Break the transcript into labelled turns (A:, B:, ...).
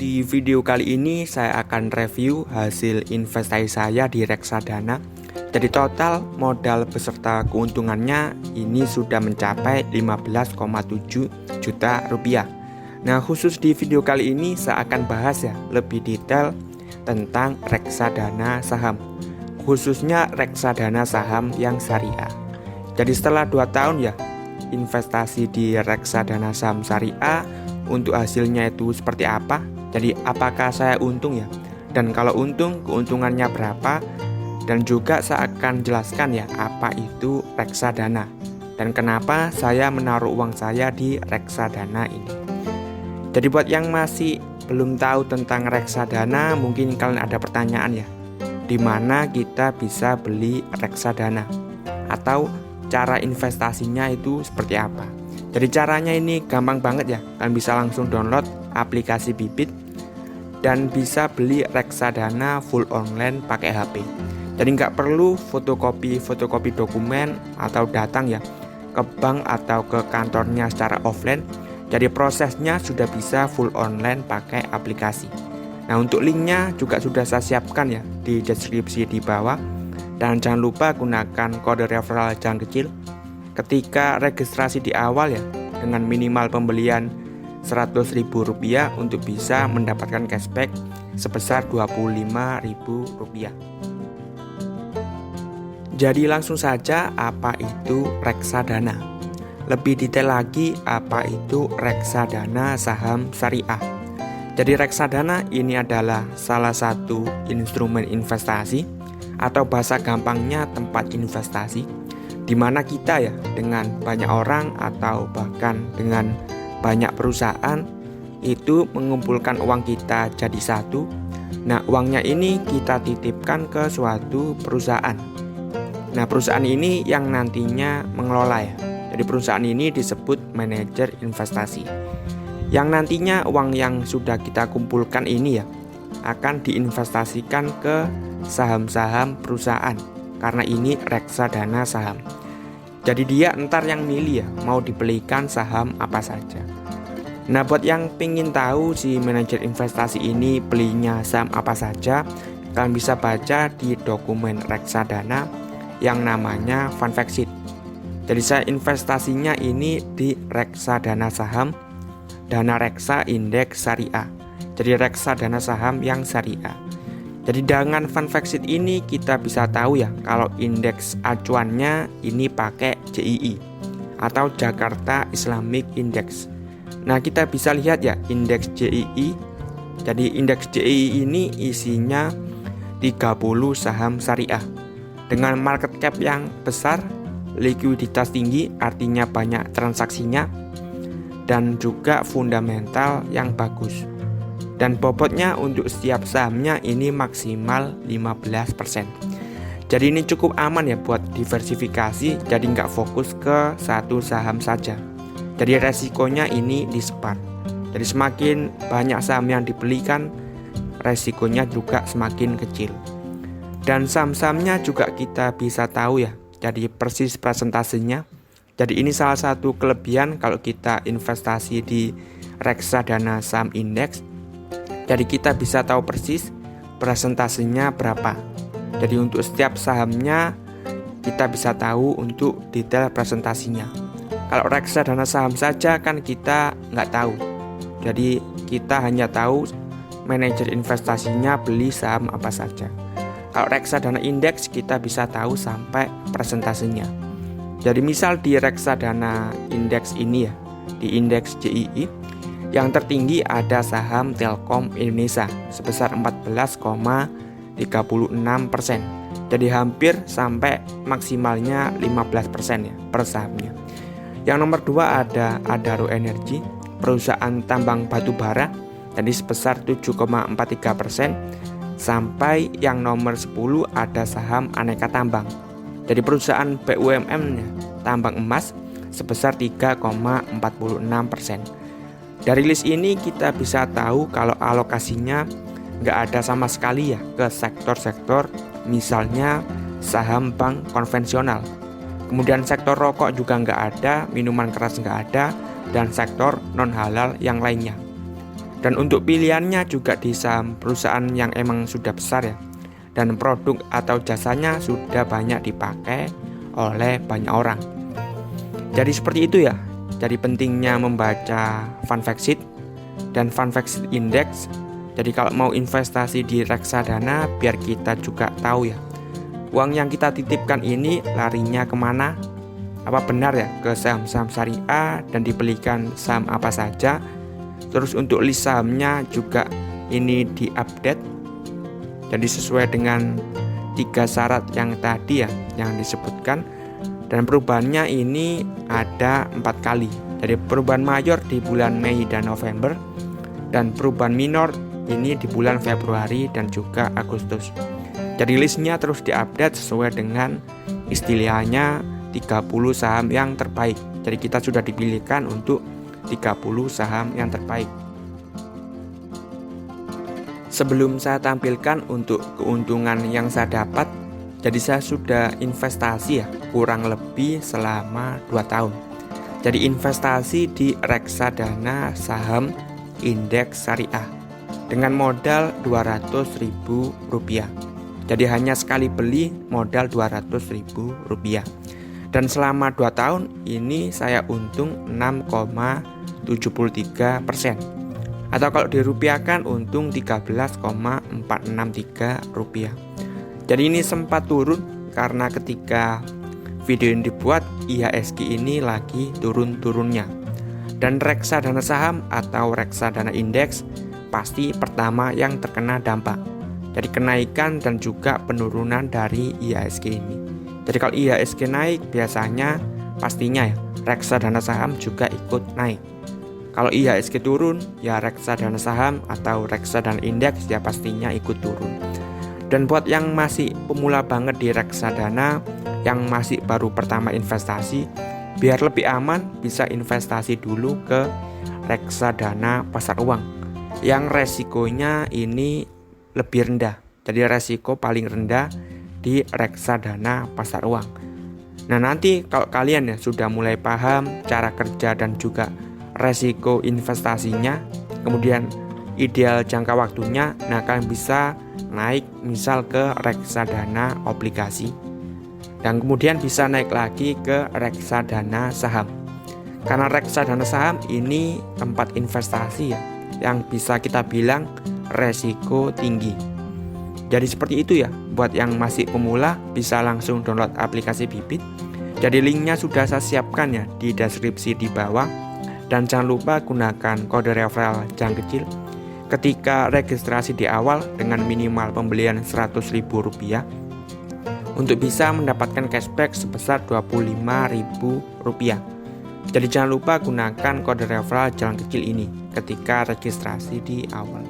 A: Di video kali ini saya akan review hasil investasi saya di reksadana. Jadi total modal beserta keuntungannya ini sudah mencapai 15,7 juta rupiah. Nah, khusus di video kali ini saya akan bahas lebih detail tentang reksadana saham, khususnya reksadana saham yang syariah. Jadi setelah 2 tahun investasi di reksadana saham syariah, untuk hasilnya itu seperti apa? Jadi apakah saya untung Dan kalau untung, keuntungannya berapa? Dan juga saya akan jelaskan apa itu reksadana dan kenapa saya menaruh uang saya di reksadana ini. Jadi buat yang masih belum tahu tentang reksadana, mungkin kalian ada pertanyaan di mana kita bisa beli reksadana atau cara investasinya itu seperti apa. Jadi caranya ini gampang banget kalian bisa langsung download aplikasi Bibit dan bisa beli reksadana full online pakai HP. Jadi nggak perlu fotokopi dokumen atau datang ke bank atau ke kantornya secara offline. Jadi prosesnya sudah bisa full online pakai aplikasi. Nah, untuk linknya juga sudah saya siapkan di deskripsi di bawah. Dan jangan lupa gunakan kode referral Jang Kecil ketika registrasi di awal dengan minimal pembelian Rp100.000 untuk bisa mendapatkan cashback sebesar Rp25.000. Jadi langsung saja, apa itu reksadana? Lebih detail lagi, apa itu reksadana saham syariah? Jadi reksadana ini adalah salah satu instrumen investasi atau bahasa gampangnya tempat investasi, di mana kita dengan banyak orang atau bahkan dengan banyak perusahaan itu mengumpulkan uang kita jadi satu. Nah, uangnya ini kita titipkan ke suatu perusahaan. Nah, perusahaan ini yang nantinya mengelola Jadi perusahaan ini disebut manajer investasi. Yang nantinya uang yang sudah kita kumpulkan ini akan diinvestasikan ke saham-saham perusahaan. Karena ini reksadana saham. Jadi dia ntar yang milih mau dibelikan saham apa saja. Nah, buat yang pengen tahu si manajer investasi ini belinya saham apa saja, kalian bisa baca di dokumen reksadana yang namanya fund fact sheet. Jadi saya investasinya ini di reksadana saham Dana Reksa Indeks Syariah. Jadi reksadana saham yang syariah. Jadi dengan fund fact sheet ini kita bisa tahu kalau indeks acuannya ini pakai JII atau Jakarta Islamic Index. Nah, kita bisa lihat indeks JII. Jadi indeks JII ini isinya 30 saham syariah dengan market cap yang besar, likuiditas tinggi artinya banyak transaksinya, dan juga fundamental yang bagus. Dan bobotnya untuk setiap sahamnya ini maksimal 15%. Jadi ini cukup aman buat diversifikasi, jadi nggak fokus ke satu saham saja. Jadi resikonya ini disebar. Jadi semakin banyak saham yang dibelikan, resikonya juga semakin kecil. Dan saham-sahamnya juga kita bisa tahu jadi persis presentasenya. Jadi ini salah satu kelebihan kalau kita investasi di reksadana saham indeks. Jadi kita bisa tahu persis presentasenya berapa. Jadi untuk setiap sahamnya kita bisa tahu untuk detail presentasinya. Kalau reksadana saham saja kan kita nggak tahu. Jadi kita hanya tahu manajer investasinya beli saham apa saja. Kalau reksadana indeks kita bisa tahu sampai presentasenya. Jadi misal di reksadana indeks ini di indeks JII, yang tertinggi ada saham Telkom Indonesia sebesar 14,36%. Jadi hampir sampai maksimalnya 15% per sahamnya. Yang nomor 2 ada Adaro Energi, perusahaan tambang batu bara, jadi sebesar 7,43%. Sampai yang nomor 10 ada saham Aneka Tambang. Jadi perusahaan BUMN tambang emas sebesar 3,46%. Dari list ini kita bisa tahu kalau alokasinya nggak ada sama sekali ke sektor-sektor, misalnya saham bank konvensional. Kemudian sektor rokok juga nggak ada, minuman keras nggak ada, dan sektor non halal yang lainnya. Dan untuk pilihannya juga di saham perusahaan yang emang sudah besar ya, dan produk atau jasanya sudah banyak dipakai oleh banyak orang. Jadi seperti itu ya. Jadi pentingnya membaca fund fact sheet dan fund fact sheet index. Jadi kalau mau investasi di reksadana, biar kita juga tahu ya, uang yang kita titipkan ini larinya kemana. Apa benar ya ke saham-saham syariah dan dibelikan saham apa saja. Terus untuk list sahamnya juga ini diupdate. Jadi sesuai dengan 3 syarat yang tadi ya yang disebutkan. Dan perubahannya ini ada 4 kali. Jadi perubahan mayor di bulan Mei dan November, dan perubahan minor ini di bulan Februari dan juga Agustus. Jadi listnya terus diupdate sesuai dengan istilahnya 30 saham yang terbaik. Jadi kita sudah dipilihkan untuk 30 saham yang terbaik. Sebelum saya tampilkan untuk keuntungan yang saya dapat, jadi saya sudah investasi ya kurang lebih selama 2 tahun. Jadi investasi di reksadana saham indeks syariah dengan modal Rp200.000. Jadi hanya sekali beli modal Rp200.000. Dan selama 2 tahun ini saya untung 6,73%. Atau kalau dirupiahkan untung Rp13,463. Jadi ini sempat turun karena ketika video ini dibuat IHSG ini lagi turun-turunnya. Dan reksadana saham atau reksadana indeks pasti pertama yang terkena dampak. Jadi kenaikan dan juga penurunan dari IHSG ini. Jadi kalau IHSG naik biasanya pastinya ya reksadana saham juga ikut naik. Kalau IHSG turun ya reksadana saham atau reksadana indeks ya pastinya ikut turun. Dan buat yang masih pemula banget di reksadana, yang masih baru pertama investasi, biar lebih aman bisa investasi dulu ke reksadana pasar uang yang resikonya ini lebih rendah. Jadi resiko paling rendah di reksadana pasar uang. Nah nanti kalau kalian ya sudah mulai paham cara kerja dan juga resiko investasinya, kemudian ideal jangka waktunya, nah kalian bisa naik misal ke reksadana obligasi dan kemudian bisa naik lagi ke reksadana saham. Karena reksadana saham ini tempat investasi ya yang bisa kita bilang resiko tinggi. Jadi seperti itu ya. Buat yang masih pemula bisa langsung download aplikasi Bibit. Jadi linknya sudah saya siapkan ya di deskripsi di bawah. Dan jangan lupa gunakan kode referral Jang Kecil ketika registrasi di awal dengan minimal pembelian Rp100.000 untuk bisa mendapatkan cashback sebesar Rp25.000. Jadi jangan lupa gunakan kode referral Jalan Kecil ini ketika registrasi di awal.